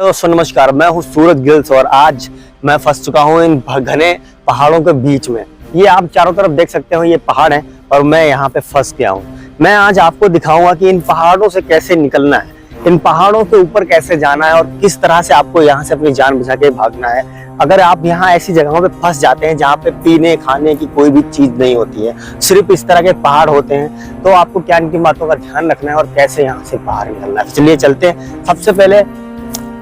दोस्तों नमस्कार, मैं हूँ सूरज गिल्स और आज मैं फंस चुका हूँ इन घने पहाड़ों के बीच में। ये आप चारों तरफ देख सकते हो, ये पहाड़ है और मैं यहाँ पे फंस गया हूँ। मैं आज आपको दिखाऊंगा कि इन पहाड़ों से कैसे निकलना है, इन पहाड़ों के ऊपर कैसे जाना है और किस तरह से आपको यहाँ से अपनी जान बचा के भागना है। अगर आप यहाँ ऐसी जगहों पे फंस जाते हैं जहाँ पे पीने खाने की कोई भी चीज नहीं होती है, सिर्फ इस तरह के पहाड़ होते हैं, तो आपको क्या इनकी बातों का ध्यान रखना है और कैसे यहाँ से बाहर निकलना है। चलिए चलते हैं। सबसे पहले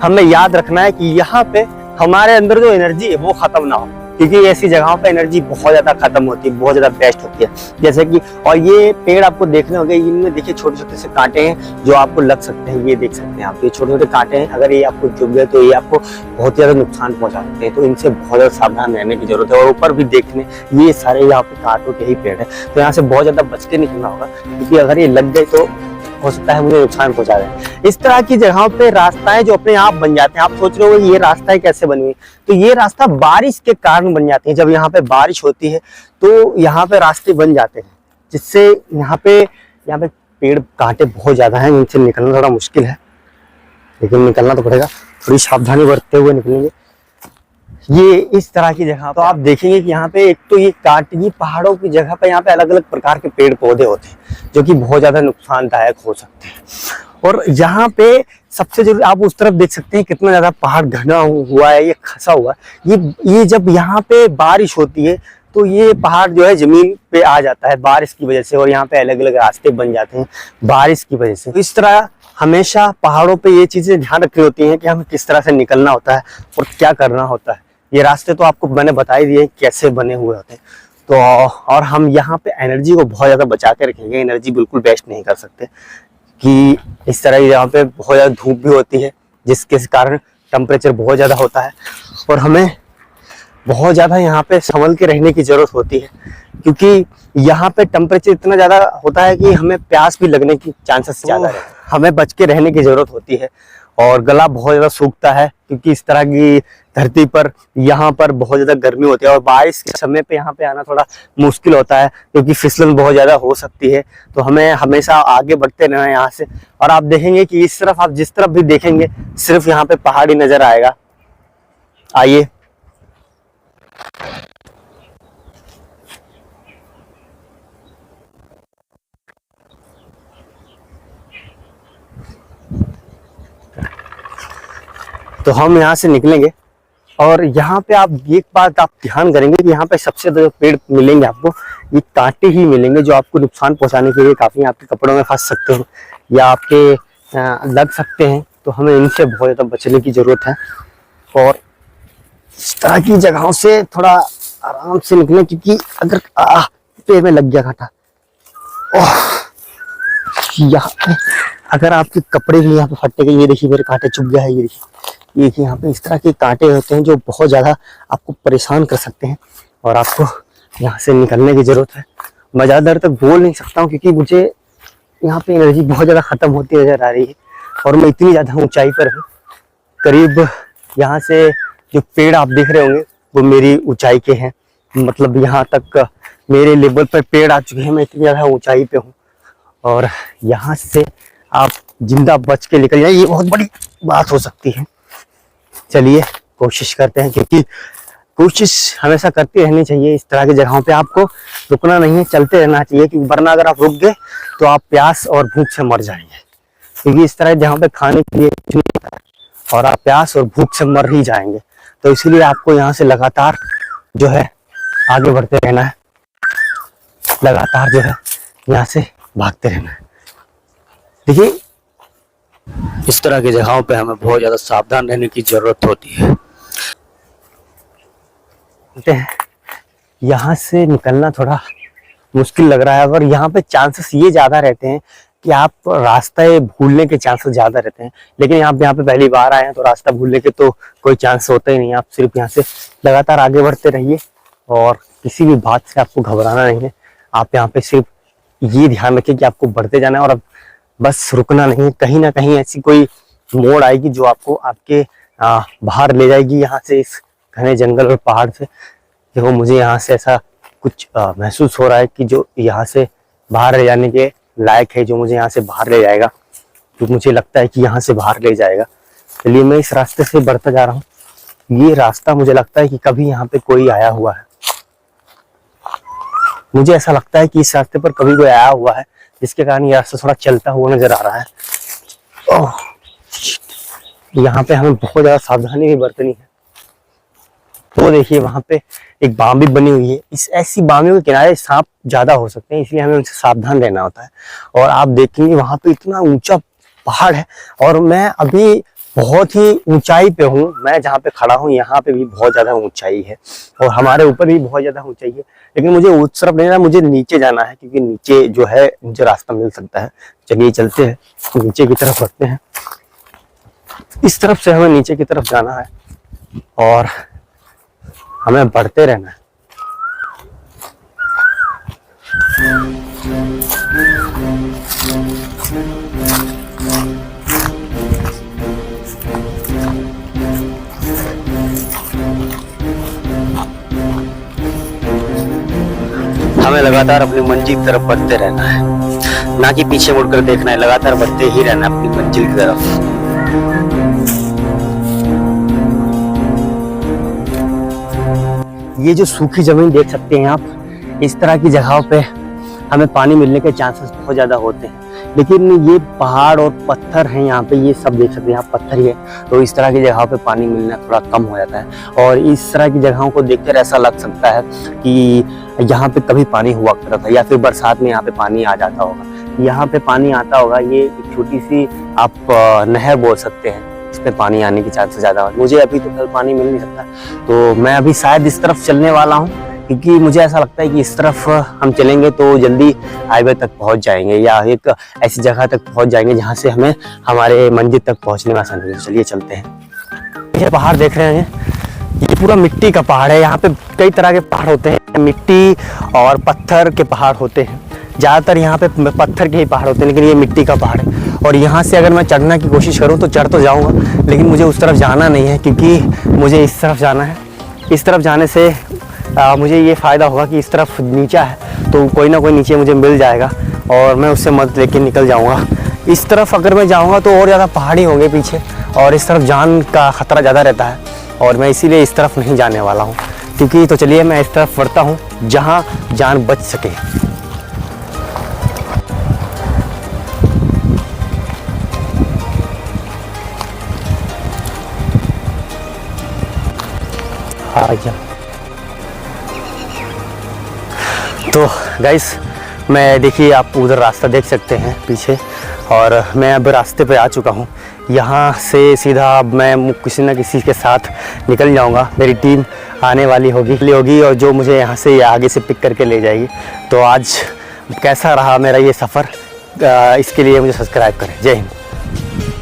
हमें याद रखना है कि यहाँ पे हमारे अंदर जो एनर्जी है वो खत्म ना हो, क्योंकि ऐसी जगहों पे एनर्जी बहुत ज्यादा खत्म होती है, बहुत ज्यादा वेस्ट होती है। जैसे कि और ये पेड़ आपको देखने होंगे, इनमें देखिए छोटे छोटे से कांटे हैं जो आपको लग सकते हैं। ये देख सकते हैं आप, ये छोटे छोटे कांटे हैं, अगर ये आपको चुभ गए तो ये आपको बहुत ज्यादा नुकसान पहुंचा सकते हैं। तो इनसे बहुत ज्यादा सावधान रहने की जरूरत है। और ऊपर भी देखने, ये सारे यहाँ पे कांटों के ही पेड़ है, तो यहाँ से बहुत ज्यादा बच के निकलना होगा, क्योंकि अगर ये लग गए तो हो सकता है मुझे नुकसान पहुंचा दें। इस तरह की जगहों पे रास्ताएं जो अपने आप बन जाते हैं। आप सोच रहे हो ये रास्ताएं कैसे बनी, तो ये रास्ता बारिश के कारण बन जाती है। जब यहाँ पे बारिश होती है तो यहाँ पे रास्ते बन जाते हैं, जिससे यहाँ पे पेड़ कांटे बहुत ज्यादा हैं, इनसे निकलना थोड़ा मुश्किल है, लेकिन निकलना तो पड़ेगा। थोड़ी सावधानी बरतते हुए निकलेंगे। ये इस तरह की जगह तो आप देखेंगे कि यहाँ पे एक तो ये काटगी पहाड़ों की जगह पे यहाँ पे अलग अलग प्रकार के पेड़ पौधे होते हैं जो कि बहुत ज्यादा नुकसानदायक हो सकते हैं। और यहाँ पे सबसे जरूरी, आप उस तरफ देख सकते हैं कितना ज्यादा पहाड़ घना हुआ है, ये खसा हुआ है। ये जब यहाँ पे बारिश होती है तो ये पहाड़ जो है जमीन पे आ जाता है बारिश की वजह से, और यहाँ पे अलग अलग रास्ते बन जाते हैं बारिश की वजह से। इस तरह हमेशा पहाड़ों पे ये चीजें ध्यान रखनी होती हैं कि हमें किस तरह से निकलना होता है और क्या करना होता है। ये रास्ते तो आपको मैंने बता ही दिए कैसे बने हुए होते हैं। तो और हम यहाँ पे एनर्जी को बहुत ज्यादा बचा के रखेंगे, एनर्जी बिल्कुल वेस्ट नहीं कर सकते, कि इस तरह यहाँ पे बहुत ज्यादा धूप भी होती है जिसके कारण टेम्परेचर बहुत ज्यादा होता है, और हमें बहुत ज्यादा यहाँ पे संभल के रहने की जरूरत होती है, क्योंकि यहाँ पे टेम्परेचर इतना ज्यादा होता है कि हमें प्यास भी लगने की चांसेस ज्यादा है। हमें बच के रहने की जरूरत होती है, और गला बहुत ज्यादा सूखता है क्योंकि इस तरह की धरती पर यहाँ पर बहुत ज्यादा गर्मी होती है, और बारिश के समय पे यहाँ पे आना थोड़ा मुश्किल होता है क्योंकि फिसलन बहुत ज्यादा हो सकती है। तो हमें हमेशा आगे बढ़ते रहना है यहाँ से। और आप देखेंगे कि इस तरफ, आप जिस तरफ भी देखेंगे सिर्फ यहाँ पे पहाड़ी नजर आएगा। आइए तो हम यहाँ से निकलेंगे, और यहाँ पे आप एक बात आप ध्यान करेंगे कि यहाँ पे सबसे ज्यादा पेड़ मिलेंगे आपको, ये कांटे ही मिलेंगे जो आपको नुकसान पहुंचाने के लिए काफी आपके कपड़ों में फंस सकते हो या आपके लग सकते हैं। तो हमें इनसे बहुत ज्यादा बचने की जरूरत है, और इस तरह की जगहों से थोड़ा आराम से निकलें, क्योंकि अगर पेड़ में लग गया कांटा, यहाँ अगर आपके कपड़े भी यहाँ पे फटेंगे। ये देखिए मेरे कांटे चुभ गया है, ये देखिए यहाँ पे इस तरह के कांटे होते हैं जो बहुत ज्यादा आपको परेशान कर सकते हैं, और आपको यहाँ से निकलने की जरूरत है। मैं ज्यादा देर तक बोल नहीं सकता हूँ क्योंकि मुझे यहाँ पे एनर्जी बहुत ज्यादा खत्म होती नजर आ रही है, और मैं इतनी ज्यादा ऊंचाई पर हूँ। करीब यहाँ से जो पेड़ आप देख रहे होंगे वो मेरी ऊंचाई के हैं, मतलब यहाँ तक मेरे लेवल पर पेड़ आ चुके हैं। मैं इतनी ज्यादा ऊंचाई पे हूँ, और यहाँ से आप जिंदा बच के निकल जाए, ये बहुत बड़ी बात हो सकती है। चलिए कोशिश करते हैं, क्योंकि कोशिश हमेशा करती रहनी चाहिए। इस तरह की जगहों पे आपको रुकना नहीं है, चलते रहना चाहिए, क्योंकि वरना अगर आप रुक गए तो आप प्यास और भूख से मर जाएंगे, क्योंकि इस तरह जहाँ पे खाने के लिए कुछ नहीं होता है और आप प्यास और भूख से मर ही जाएंगे। तो इसीलिए आपको यहाँ से लगातार जो है आगे बढ़ते रहना है, लगातार जो है यहाँ से भागते रहना है। देखिए इस तरह की जगहों पे हमें बहुत ज्यादा सावधान रहने की जरूरत होती है। यहाँ से निकलना थोड़ा मुश्किल लग रहा है, और यहाँ पे चांसेस ये ज्यादा रहते हैं कि आप रास्ते भूलने के चांसेस ज्यादा रहते हैं। लेकिन आप यहाँ पे पहली बार आए हैं तो रास्ता भूलने के तो कोई चांस होता ही नहीं। आप सिर्फ यहाँ से लगातार आगे बढ़ते रहिए, और किसी भी बात से आपको घबराना नहीं है। आप यहाँ पे सिर्फ ये ध्यान रखिए कि आपको बढ़ते जाना है, और अब बस रुकना नहीं है। कहीं ना कहीं ऐसी कोई मोड़ आएगी जो आपको आपके बाहर ले जाएगी यहाँ से, इस घने जंगल और पहाड़ से। देखो मुझे यहाँ से ऐसा कुछ महसूस हो रहा है कि जो यहाँ से बाहर ले जाने के लायक है, जो मुझे यहाँ से बाहर ले जाएगा, जो मुझे लगता है कि यहाँ से बाहर ले जाएगा। चलिए मैं इस रास्ते से बढ़ता जा रहा हूँ। ये रास्ता मुझे लगता है कि कभी यहाँ पे कोई आया हुआ है। मुझे ऐसा लगता है कि इस रास्ते पर कभी कोई आया हुआ है, जिसके कारण ये रास्ता थोड़ा चलता हुआ नजर आ रहा है। ओह, यहाँ पे हमें बहुत ज्यादा सावधानी भी बरतनी है। तो देखिए वहां पे एक बांबी बनी हुई है। इस ऐसी बांबियों के किनारे सांप ज्यादा हो सकते हैं, इसलिए हमें उनसे सावधान रहना होता है। और आप देखेंगे वहां पे इतना ऊंचा पहाड़ है, और मैं अभी बहुत ही ऊंचाई पे हूँ। मैं जहाँ पे खड़ा हूँ यहाँ पे भी बहुत ज्यादा ऊंचाई है, और हमारे ऊपर भी बहुत ज्यादा ऊंचाई है। लेकिन मुझे उस तरफ नहीं जाना, मुझे नीचे जाना है, क्योंकि नीचे जो है मुझे रास्ता मिल सकता है। चलिए चलते हैं, नीचे की तरफ बढ़ते हैं। इस तरफ से हमें नीचे की तरफ जाना है और हमें बढ़ते रहना है। हमें लगातार अपनी मंजिल की तरफ बढ़ते रहना है, ना कि पीछे मुड़कर देखना है। लगातार बढ़ते ही रहना है अपनी मंजिल की तरफ। ये जो सूखी जमीन देख सकते हैं आप, इस तरह की जगहों पे हमें पानी मिलने के चांसेस बहुत ज़्यादा होते हैं। लेकिन ये पहाड़ और पत्थर हैं यहाँ पे, ये सब देख सकते हैं यहाँ पत्थर ही है, तो इस तरह की जगहों पे पानी मिलना थोड़ा कम हो जाता है। और इस तरह की जगहों को देखकर ऐसा लग सकता है कि यहाँ पे कभी पानी हुआ करता था, या फिर बरसात में यहाँ पे पानी आ जाता होगा। यहाँ पे पानी आता होगा, ये एक छोटी सी आप नहर बोल सकते हैं, इस पे पानी आने की चांसेस ज़्यादा हो। मुझे अभी तो कल पानी मिल नहीं सकता, तो मैं अभी शायद इस तरफ चलने वाला हूँ, क्योंकि मुझे ऐसा लगता है कि इस तरफ हम चलेंगे तो जल्दी हाईवे तक पहुंच जाएंगे, या एक ऐसी जगह तक पहुंच जाएंगे जहां से हमें हमारे मंजिल तक पहुंचने में आसानी होगी। चलिए चलते हैं। ये पहाड़ देख रहे हैं, ये पूरा मिट्टी का पहाड़ है। यहाँ पे कई तरह के पहाड़ होते हैं, मिट्टी और पत्थर के पहाड़ होते हैं। ज़्यादातर यहाँ पे पत्थर के ही पहाड़ होते हैं, लेकिन ये मिट्टी का पहाड़ है। और यहाँ से अगर मैं चढ़ने की कोशिश करूँ तो चढ़ तो जाऊँगा, लेकिन मुझे उस तरफ जाना नहीं है, क्योंकि मुझे इस तरफ जाना है। इस तरफ जाने से मुझे ये फ़ायदा होगा कि इस तरफ नीचा है, तो कोई ना कोई नीचे मुझे मिल जाएगा और मैं उससे मदद लेके निकल जाऊँगा। इस तरफ अगर मैं जाऊँगा तो और ज़्यादा पहाड़ी होंगे पीछे, और इस तरफ जान का ख़तरा ज़्यादा रहता है, और मैं इसीलिए इस तरफ नहीं जाने वाला हूँ। क्योंकि तो चलिए मैं इस तरफ बढ़ता हूँ जहाँ जान बच सके। तो गाइस, मैं देखिए आप उधर रास्ता देख सकते हैं पीछे, और मैं अब रास्ते पे आ चुका हूँ। यहाँ से सीधा अब मैं किसी न किसी के साथ निकल जाऊँगा। मेरी टीम आने वाली होगी और जो मुझे यहाँ से आगे से पिक करके ले जाएगी। तो आज कैसा रहा मेरा ये सफ़र, इसके लिए मुझे सब्सक्राइब करें। जय हिंद।